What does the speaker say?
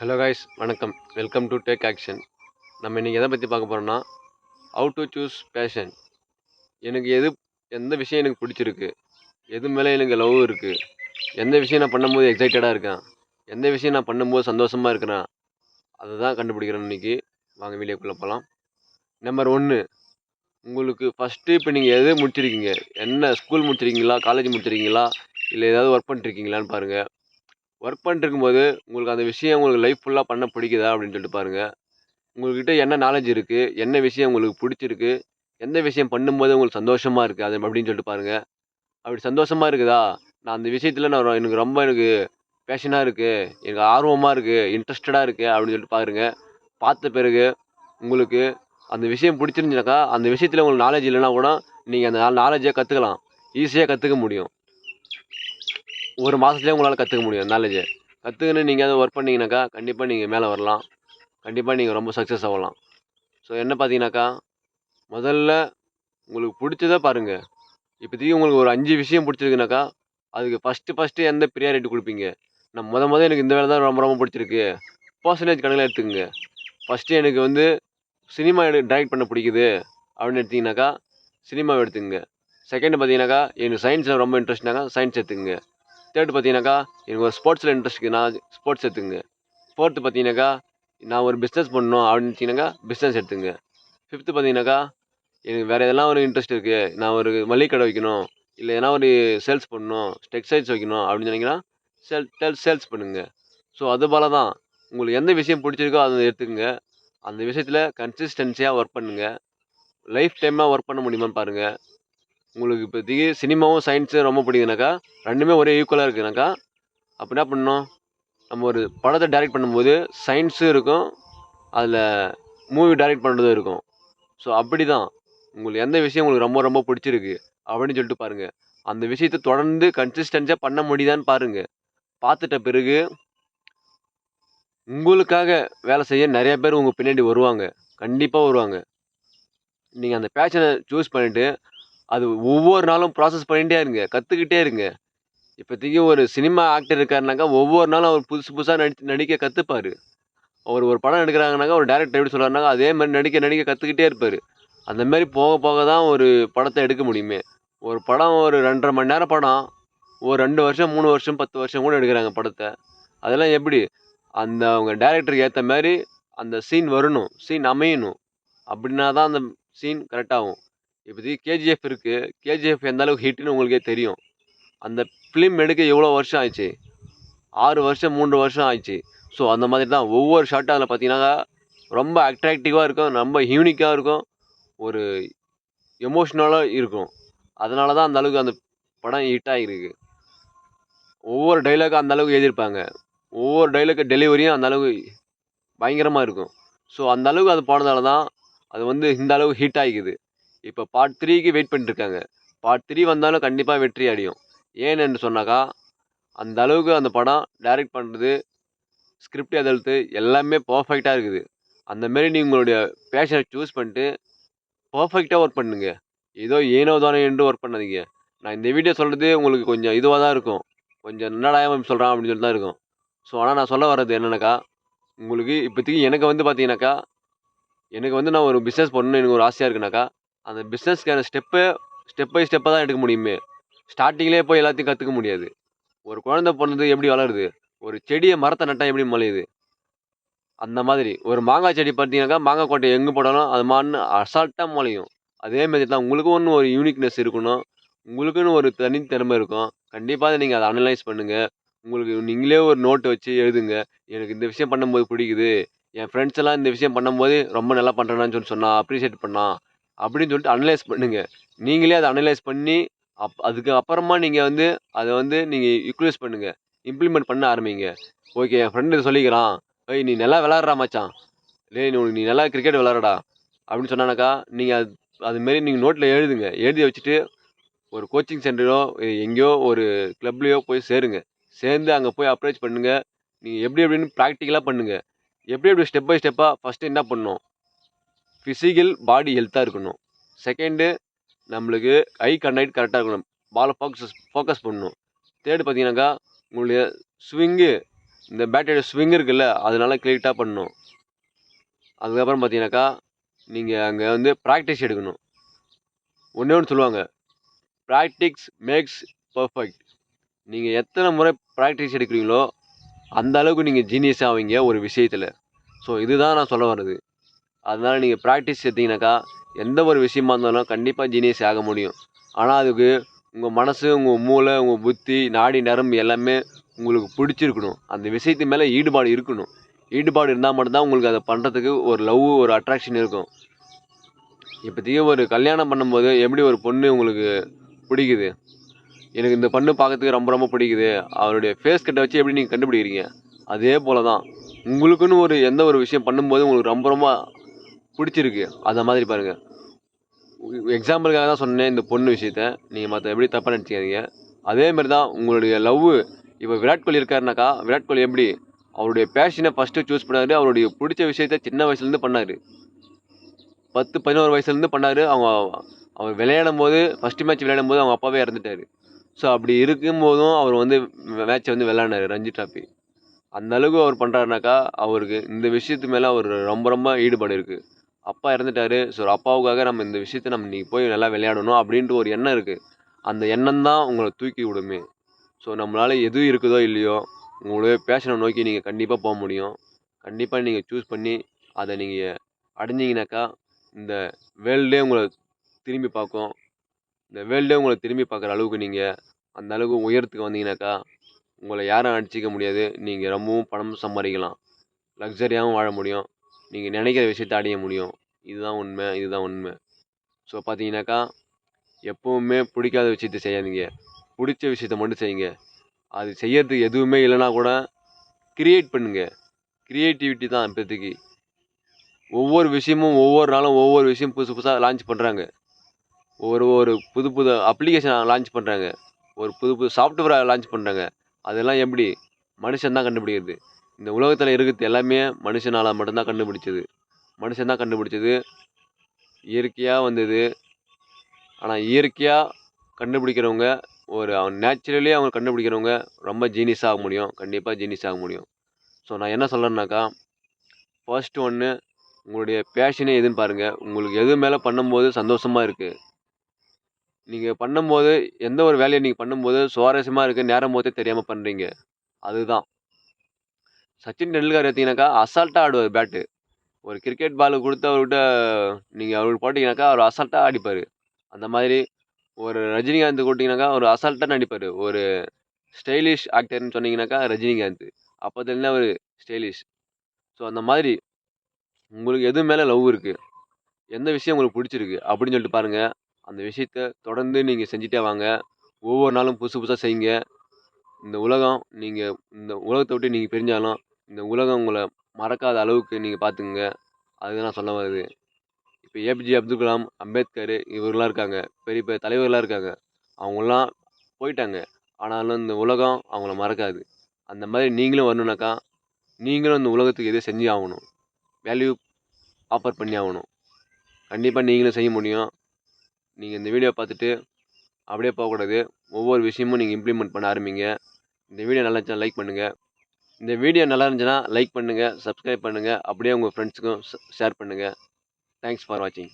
Hello guys, வணக்கம். Welcome to take action. நம்ம இன்றைக்கி எதை பற்றி பார்க்க போகிறோம்னா, ஹவ் டு சூஸ் பேஷன். எனக்கு எந்த விஷயம் எனக்கு பிடிச்சிருக்கு, எது மேலே எனக்கு லவ் இருக்குது, எந்த விஷயம் நான் பண்ணும்போது எக்ஸைட்டடாக இருக்கேன், எந்த விஷயம் நான் பண்ணும்போது சந்தோஷமாக இருக்கிறேன், அதை தான் கண்டுபிடிக்கிறேன் இன்றைக்கி. வாங்க வீடியோக்குள்ளே போகலாம். நம்பர் 1, உங்களுக்கு ஃபஸ்ட்டு இப்போ நீங்கள் எது முடிச்சிருக்கீங்க, என்ன ஸ்கூல் முடிச்சிருக்கீங்களா, காலேஜ் முடிச்சிருக்கீங்களா, இல்லை ஏதாவது ஒர்க் பண்ணிட்டுருக்கீங்களான்னு பாருங்கள். ஒர்க் பண்ணிட்டுருக்கும்போது உங்களுக்கு அந்த விஷயம் உங்களுக்கு லைஃப் ஃபுல்லாக பண்ண பிடிக்குதா அப்படின்னு சொல்லிட்டு பாருங்கள். உங்கள்கிட்ட என்ன நாலேட்ஜ் இருக்குது, என்ன விஷயம் உங்களுக்கு பிடிச்சிருக்கு, எந்த விஷயம் பண்ணும்போது உங்களுக்கு சந்தோஷமா இருக்குது, அது அப்படின்னு சொல்லிட்டு பாருங்க. அப்படி சந்தோஷமா இருக்குதா, நான் அந்த விஷயத்துல எனக்கு பேஷனா இருக்கு, எனக்கு ஆர்வமா இருக்கு, இன்ட்ரஸ்டடா இருக்கு அப்படின்னு சொல்லிட்டு பாருங்க. பார்த்த பிறகு உங்களுக்கு அந்த விஷயம் பிடிச்சிருந்துச்சுனாக்கா, அந்த விஷயத்துல உங்களுக்கு நாலேட்ஜ் இல்லைன்னா கூட நீங்க அந்த நாலேட்ஜை கத்துக்கலாம். ஈஸியா கத்துக்க முடியும். ஒரு மாசத்துலயே உங்களால கத்துக்க முடியும் நாலேட்ஜை. கத்துக்கின்னு நீங்க அதை ஒர்க் பண்ணீங்கன்னாக்கா, கண்டிப்பா நீங்க மேல வரலாம். கண்டிப்பா நீங்க ரொம்ப சக்சஸ் ஆகலாம். ஸோ என்ன பார்த்தீங்கன்னாக்கா, முதல்ல உங்களுக்கு புடிச்சத பாருங்க. இப்போதைக்கு உங்களுக்கு ஒரு 5 விஷயம் புடிச்சிருக்குனாக்கா, அதுக்கு ஃபர்ஸ்ட்டு எந்த ப்ரியாரிட்டி குடுப்பீங்க? நான் மொத எனக்கு இந்த வேலை தான் ரொம்ப ரொம்ப புடிச்சிருக்கு. பெர்சன்டேஜ் கணக்குல எடுத்துக்கங்க. ஃபர்ஸ்ட்டு எனக்கு வந்து சினிமா டைரக்ட் பண்ண பிடிக்குது அப்படின்னு எடுத்தீங்கன்னாக்கா, சினிமாவ எடுத்துக்கங்க. செகண்ட் பார்த்தீங்கன்னாக்கா, எனக்கு சயின்ஸ்ல ரொம்ப இன்ட்ரெஸ்ட்னாக்கா, சயின்ஸ் எடுத்துக்கங்க. தேர்ட் பார்த்தீங்கன்னாக்கா, எனக்கு ஒரு ஸ்போர்ட்ஸ்ல இன்ட்ரெஸ்ட் இருக்குன்னா, ஸ்போர்ட்ஸ் எடுத்துக்கங்க. ஃபோர்த்து பார்த்தீங்கன்னாக்கா, நான் ஒரு பிசினஸ் பண்ணணும் அப்படின்னு நெனச்சீங்கன்னாக்கா, பிசினஸ் எடுத்துக்கங்க. ஃபிஃப்த்து பார்த்தீங்கன்னாக்கா, எனக்கு வேறு எதனா ஒரு இன்ட்ரெஸ்ட் இருக்குது, நான் ஒரு மளிகை கடை வைக்கணும், இல்லை எதனா ஒரு சேல்ஸ் பண்ணணும், டெக்ஸ்டைல்ஸ் வைக்கணும் அப்படின்னு சொன்னீங்கன்னா, சேல்ஸ் பண்ணுங்க. ஸோ அதுபோல தான். உங்களுக்கு எந்த விஷயம் பிடிச்சிருக்கோ அதை எடுத்துக்கங்க. அந்த விஷயத்தில் கன்சிஸ்டன்சியாக ஒர்க் பண்ணுங்க. லைஃப் டைமாக ஒர்க் பண்ண முடியுமான்னு பாருங்க. உங்களுக்கு இப்போதைக்கு சினிமாவும் சயின்ஸும் ரொம்ப பிடிக்குதுனாக்கா, 2மே ஒரே ஈக்குவலாக இருக்குனாக்கா, அப்போ என்ன பண்ணணும், நம்ம ஒரு படத்தை டைரக்ட் பண்ணும்போது சயின்ஸும் இருக்கும், அதில் மூவி டைரக்ட் பண்ணுறதும் இருக்கும். ஸோ அப்படிதான். உங்களுக்கு எந்த விஷயம் உங்களுக்கு ரொம்ப ரொம்ப பிடிச்சிருக்கு அப்படின்னு சொல்லிட்டு பாருங்க. அந்த விஷயத்த தொடர்ந்து கன்சிஸ்டன்ஸா பண்ண முடியுதான்னு பாருங்க. பார்த்துட்ட பிறகு உங்களுக்காக வேலை செய்ய நெறைய பேர் உங்க பின்னாடி வருவாங்க. கண்டிப்பா வருவாங்க. நீங்க அந்த பேஷன சூஸ் பண்ணிட்டு, அது ஒவ்வொரு நாளும் ப்ராசஸ் பண்ணிட்டே இருங்க. கத்துக்கிட்டே இருங்க. இப்போதைக்கு ஒரு சினிமா ஆக்டர் இருக்காருனாக்கா, ஒவ்வொரு நாளும் அவர் புதுசு புதுசா நடிக்க கத்துப்பாரு. அவர் ஒரு படம் எடுக்குறாங்கனாக்கா, ஒரு டைரக்டர் எப்படி சொல்றாருனாக்கா, அதே மாரி நடிக்க கத்துக்கிட்டே இருப்பாரு. அந்த மாரி போக போக தான் ஒரு படத்த எடுக்க முடியுமே. ஒரு படம் ஒரு 2 1/2 மணி நேரம் படம். ஒரு 2 வருஷம், 3 வருஷம், 10 வருஷம் கூட எடுக்குறாங்க படத்த. அதெல்லாம் எப்படி? அந்த அவங்க டைரக்டருக்கு ஏத்த மாரி அந்த சீன் வரணும். சீன் அமையணும். அப்படின்னா தான் அந்த சீன் கரெக்ட் ஆகும். இப்போதைக்கு கேஜிஎஃப் இருக்கு. கேஜிஎஃப் எந்த அளவுக்கு ஹிட்ன்னு உங்களுக்கே தெரியும். அந்த ஃபிலிம் எடுக்க எவ்வளோ வருஷம் ஆச்சு? 6 வருஷம், 3 வருஷம் ஆயிடுச்சு. ஸோ அந்த மாதிரி தான் ஒவ்வொரு ஷாட்டும் அதில பார்த்தீங்கன்னா, ரொம்ப அட்ராக்டிவா இருக்கும். ரொம்ப யூனிக்கா இருக்கும். ஒரு எமோஷனலா இருக்கும். அதனால தான் அந்த அளவுக்கு அந்த படம் ஹிட் ஆகிருக்கு. ஒவ்வொரு டயலாக்கும் அந்த அளவுக்கு எழுதியிருப்பாங்க. ஒவ்வொரு டயலாக் டெலிவரியும் அந்த அளவுக்கு பயங்கரமா இருக்கும். ஸோ அந்த அளவுக்கு அது போனதால தான், அது வந்து இந்த அளவு ஹிட் ஆகிக்குது. இப்ப பார்ட் 3க்கு வெயிட் பண்ணிட்டு இருக்காங்க. பார்ட் 3 வந்தாலும் கண்டிப்பா வெற்றி அடையும். ஏன் என்று சொன்னாக்கா, அந்த அளவுக்கு அந்த படம் டைரக்ட் பண்றது, ஸ்கிரிப்ட் எழுதுறது எல்லாமே பெர்ஃபெக்ட்டா இருக்குது. அந்த மாரி நீங்க உங்களுடைய பேஷன சூஸ் பண்ணிட்டு பெர்ஃபெக்ட்டா ஒர்க் பண்ணுங்க. ஏதோ ஏனோ தானோ என்று ஒர்க் பண்ணாதீங்க. நான் இந்த வீடியோ சொல்றது உங்களுக்கு கொஞ்சம் இதுவா தான் இருக்கும். கொஞ்சம் என்னடா இவன் சொல்றான் அப்படின்னு சொல்லிட்டு தான் இருக்கும். ஸோ ஆனா நான் சொல்ல வர்றது என்னன்னாக்கா, உங்களுக்கு இப்போதைக்கு எனக்கு வந்து பார்த்தீங்கன்னாக்கா, எனக்கு வந்து நான் ஒரு பிசினஸ் பண்ணணும்னு எனக்கு ஒரு ஆசையா இருக்குனாக்கா, அந்த பிசினஸ்க்கான ஸ்டெப் பை ஸ்டெப்பா தான் எடுக்க முடியுமே. ஸ்டார்ட்டிங்லேயே போய் எல்லாத்தையும் கத்துக்க முடியாது. ஒரு குழந்தை பொறந்தது எப்படி வளருது? ஒரு மரத்த நட்டா எப்படி முளையுது? அந்த மாதிரி. ஒரு மாங்கா செடி பார்த்தீங்கன்னாக்கா, மாங்கா கொட்டைய எங்க போட்டாலும் அது பாட்டுன்னு அசால்ட்டா மொளையும். அதே மாரி தான் உங்களுக்குன்னு ஒரு யூனிக்னெஸ் இருக்கணும். உங்களுக்குன்னு ஒரு தனித்திறமை இருக்கும். கண்டிப்பா நீங்க அத அனலைஸ் பண்ணுங்க. உங்களுக்கு நீங்களே ஒரு நோட் வச்சு எழுதுங்க. எனக்கு இந்த விஷயம் பண்ணும்போது பிடிக்குது. என் ஃப்ரெண்ட்ஸ் எல்லாம் இந்த விஷயம் பண்ணும்போது ரொம்ப நல்லா பண்றேன்னு சொல்லி சொன்னான். அப்ரிஷியேட் பண்ணான். அப்படின்னு சொல்லிட்டு அனலைஸ் பண்ணுங்க. நீங்களே அத அனலைஸ் பண்ணி, அதுக்கு அப்புறமா நீங்க வந்து அத வந்து நீங்க யுட்டிலைஸ் பண்ணுங்க. இம்ப்ளிமெண்ட் பண்ண ஆரம்பிங்க. ஓகே என் ஃப்ரெண்ட் இத சொல்லிக்கிறான். "ஏய் நீ நல்லா விளையாடுறா மச்சான். டேய் நீ நல்லா கிரிக்கெட் விளையாடுடா." அப்படின்னு சொன்னானாக்கா, நீங்க அது மாரி நீங்க நோட்ல எழுதுங்க. எழுதி வச்சுட்டு ஒரு கோச்சிங் சென்டரோ, எங்கேயோ ஒரு கிளப்லயோ போய் சேருங்க. சேர்ந்து அங்க போய் அப்ரோச் பண்ணுங்க. நீங்க எப்படி எப்படின்னு பிராக்டிகலா பண்ணுங்க. எப்படி எப்படி ஸ்டெப் பை ஸ்டெப்பா ஃபர்ஸ்ட்டு என்ன பண்ணணும்? பிசிக்கல் பாடி ஹெல்த்தா இருக்கணும். செகண்டு நம்மளுக்கு ஐ கனெக்ட் கரெக்ட்டா இருக்கணும். பால ஃபோக்கஸ் ஃபோக்கஸ் பண்ணணும். தேர்டு பார்த்தீங்கன்னாக்கா, உங்களுடைய ஸ்விங்கு இந்த பேட்டரியோட ஸ்விங் இருக்குல்ல, அது நல்லா கிளியர்ட்டா பண்ணணும். அதுக்கப்புறம் பார்த்தீங்கன்னாக்கா, நீங்க அங்க வந்து பிராக்டிஸ் எடுக்கணும். ஒண்ணே ஒண்ணு சொல்லுவாங்க, "பிராக்டிஸ் மேக்ஸ் பெர்ஃபெக்ட்." நீங்க எத்தன முறை பிராக்டிஸ் எடுக்கிறீங்களோ, அந்த அளவுக்கு நீங்க ஜீனியஸ் ஆவீங்க ஒரு விஷயத்துல. ஸோ இதுதான் நான் சொல்ல வர்றது. அதனால நீங்க பிராக்டிஸ் எடுத்தீங்கன்னாக்கா, எந்த ஒரு விஷயமா இருந்தாலும் கண்டிப்பா ஜீனியஸ் ஆக முடியும். ஆனா அதுக்கு உங்க மனசு, உங்க மூளை, உங்க புத்தி, நாடி நரம்பு எல்லாமே உங்களுக்கு பிடிச்சிருக்கணும். அந்த விஷயத்து மேல ஈடுபாடு இருக்கணும். ஈடுபாடு இருந்தா மட்டும் தான் உங்களுக்கு அத பண்றதுக்கு ஒரு லவ், ஒரு அட்ராக்ஷன் இருக்கும். இப்போதைக்கு ஒரு கல்யாணம் பண்ணும்போது எப்படி ஒரு பொண்ணு உங்களுக்கு பிடிக்குது? எனக்கு இந்த பொண்ணு பார்க்கறதுக்கு ரொம்ப ரொம்ப பிடிக்குது. அவளுடைய ஃபேஸ் கட்ட வச்சு எப்படி நீங்க கண்டுபிடிக்கிறீங்க? அதே போல தான். உங்களுக்குன்னு ஒரு எந்த ஒரு விஷயம் பண்ணும்போது உங்களுக்கு ரொம்ப ரொம்ப பிடிச்சிருக்கு. அந்த மாதிரி பாருங்க. எக்ஸாம்பிளுக்காக தான் சொன்னேன் இந்த பொண்ணு விஷயத்த. நீங்க மத்த எப்படி தப்பா நெனச்சுக்காதீங்க. அதே மாரி தான் உங்களுடைய லவ்வு இப்ப விராட் கோலி இருக்காருனாக்கா, விராட் கோலி எப்படி? அவருடைய பேஷன ஃபர்ஸ்ட்டு சூஸ் பண்ணாரு. அவருடைய புடிச்ச விஷயத்த சின்ன வயசுலேருந்து பண்ணாரு. 10, 11 வயசுலேருந்து பண்ணாரு. அவர் விளையாடும்போது ஃபர்ஸ்ட் மேட்ச் விளையாடும்போது அவங்க அப்பாவே இறந்துட்டாரு. ஸோ அப்படி இருக்கும்போதும் அவர் வந்து மேட்ச்ச வந்து விளையாடினாரு ரஞ்சி டிராஃபி. அந்த அளவுக்கு அவர் பண்றாருனாக்கா, அவருக்கு இந்த விஷயத்து மேல ஒரு ரொம்ப ரொம்ப ஈடுபாடு இருக்கு. அப்பா இறந்துட்டாரு. ஸோ அப்பாவுக்காக நம்ம இந்த விஷயத்த நம்ம இன்னைக்கு போய் நல்லா விளையாடணும் அப்படின்ட்டு ஒரு எண்ணம் இருக்கு. அந்த எண்ணம் தான் உங்கள தூக்கி விடுமே. ஸோ நம்மளால எது இருக்குதோ இல்லையோ, உங்களுடைய பேஷன நோக்கி நீங்க கண்டிப்பா முடியும். கண்டிப்பா நீங்க சூஸ் பண்ணி அத நீங்க அடைஞ்சீங்கனாக்கா, இந்த வேர்ல்டே உங்கள திரும்பி பார்க்கும். இந்த வேர்ல்டே உங்கள திரும்பி பார்க்குற அளவுக்கு நீங்க அந்த அளவுக்கு உயரத்துக்கு வந்தீங்கனாக்கா, உங்கள யாரும் அடிச்சுக்க முடியாது. நீங்க ரொம்பவும் பணம் சம்பாரிக்கலாம். லக்ஸரியாவும் வாழ முடியும். நீங்க நினைக்கிற விஷயத்த அடைய முடியும். இதுதான் உண்மை. இதுதான் உண்மை. ஸோ பார்த்தீங்கன்னாக்கா, எப்பவுமே பிடிக்காத விஷயத்த செய்யாதீங்க. புடிச்ச விஷயத்த மட்டும் செய்யுங்க. அது செய்யறதுக்கு எதுவுமே இல்லன்னா கூட கிரியேட் பண்ணுங்க. கிரியேட்டிவிட்டி தான் இப்போதைக்கு. ஒவ்வொரு விஷயமும் ஒவ்வொரு நாளும் ஒவ்வொரு விஷயம் புதுசு புதுசா லான்ச் பண்றாங்க. ஒரு ஒரு புது புது அப்ளிகேஷன் லான்ச் பண்றாங்க. ஒரு புது புது சாஃப்ட்வேர லான்ச் பண்றாங்க. அதெல்லாம் எப்படி? மனுஷன் தான் கண்டுபிடிக்கிறது. இந்த உலகத்துல இருக்கிறது எல்லாமே மனுஷனால மட்டும் தான் கண்டுபிடிச்சது. மனுஷன் தான் கண்டுபிடிச்சது. இயற்கையா வந்தது. ஆனா இயற்கையா கண்டுபிடிக்கிறவங்க, ஒரு நேச்சுரலி அவங்க கண்டுபிடிக்கிறவங்க ரொம்ப ஜீனியஸா ஆக முடியும். கண்டிப்பா ஜீனியஸ் ஆக முடியும். ஸோ நான் என்ன சொல்றேன்னாக்கா, ஃபர்ஸ்ட் ஒண்ணு உங்களுடைய பேஷனே எதுன்னு பாருங்க. உங்களுக்கு எது மேல பண்ணும்போது சந்தோஷமா இருக்கு. நீங்க பண்ணும்போது எந்த ஒரு வேலைய நீங்க பண்ணும்போது சுவாரஸ்யமா இருக்கு, நேரம் போறதே தெரியாம பண்றீங்க. அதுதான். சச்சின் டெண்டுல்கர் எடுத்தீங்கன்னாக்கா, அசால்ட்டா ஆடுவாரு பேட்டு. ஒரு கிரிக்கெட் பால் குடுத்து அவர்கிட்ட நீங்க அவருக்கு போட்டீங்கன்னாக்கா, அவரு அசால்ட்டா அடிப்பாரு. அந்த மாதிரி ஒரு ரஜினிகாந்த் குடுத்தீங்கன்னாக்கா, அவரு அசால்ட்டா நடிப்பாரு. ஒரு ஸ்டைலிஷ் ஆக்டர்ன்னு சொன்னீங்கன்னாக்கா, ரஜினிகாந்த். அப்போத்துலருந்து அவரு ஸ்டைலிஷ். ஸோ அந்த மாதிரி உங்களுக்கு எது மேல லவ் இருக்கு? எந்த விஷயம் உங்களுக்கு புடிச்சிருக்கு? அப்படின்னு சொல்லிட்டு பாருங்க. அந்த விஷயத்த தொடர்ந்து நீங்க செஞ்சுட்டே வாங்க. ஒவ்வொரு நாளும் புதுசு புதுசா செய்யுங்க. இந்த உலகம் நீங்க இந்த உலகத்த விட்டு நீங்க பிரிஞ்சாலும், இந்த உலகம் உங்கள மறக்காத அளவுக்கு நீங்க பார்த்துக்கங்க. அதுதான் நான் சொல்ல வர்றது. இப்ப ஏபிஜே அப்துல் கலாம், அம்பேத்கர் இவர்லாம் இருக்காங்க. பெரிய பெரிய தலைவர்கள்லாம் இருக்காங்க. அவங்கலாம் போயிட்டாங்க. ஆனாலும் இந்த உலகம் அவங்கள மறக்காது. அந்த மாரி நீங்களும் வரணும்னாக்கா, நீங்களும் இந்த உலகத்துக்கு எதோ செஞ்சே ஆவணும். வேல்யூ ஆஃபர் பண்ணி ஆவணும். கண்டிப்பா நீங்களும் செய்ய முடியும். நீங்க இந்த வீடியோ பார்த்துட்டு அப்படியே போகக்கூடாது. ஒவ்வொரு விஷயமும் நீங்க இம்ப்ளிமெண்ட் பண்ண ஆரம்பிங்க. இந்த வீடியோ நல்லா இருந்துச்சுனா லைக் பண்ணுங்க. இந்த வீடியோ நல்லா இருந்துச்சுன்னா லைக் பண்ணுங்க, சப்ஸ்கிரைப் பண்ணுங்க. அப்படியே உங்க ஃப்ரெண்ட்ஸுக்கும் ஷேர் பண்ணுங்க. தேங்க்ஸ் ஃபார் வாட்சிங்.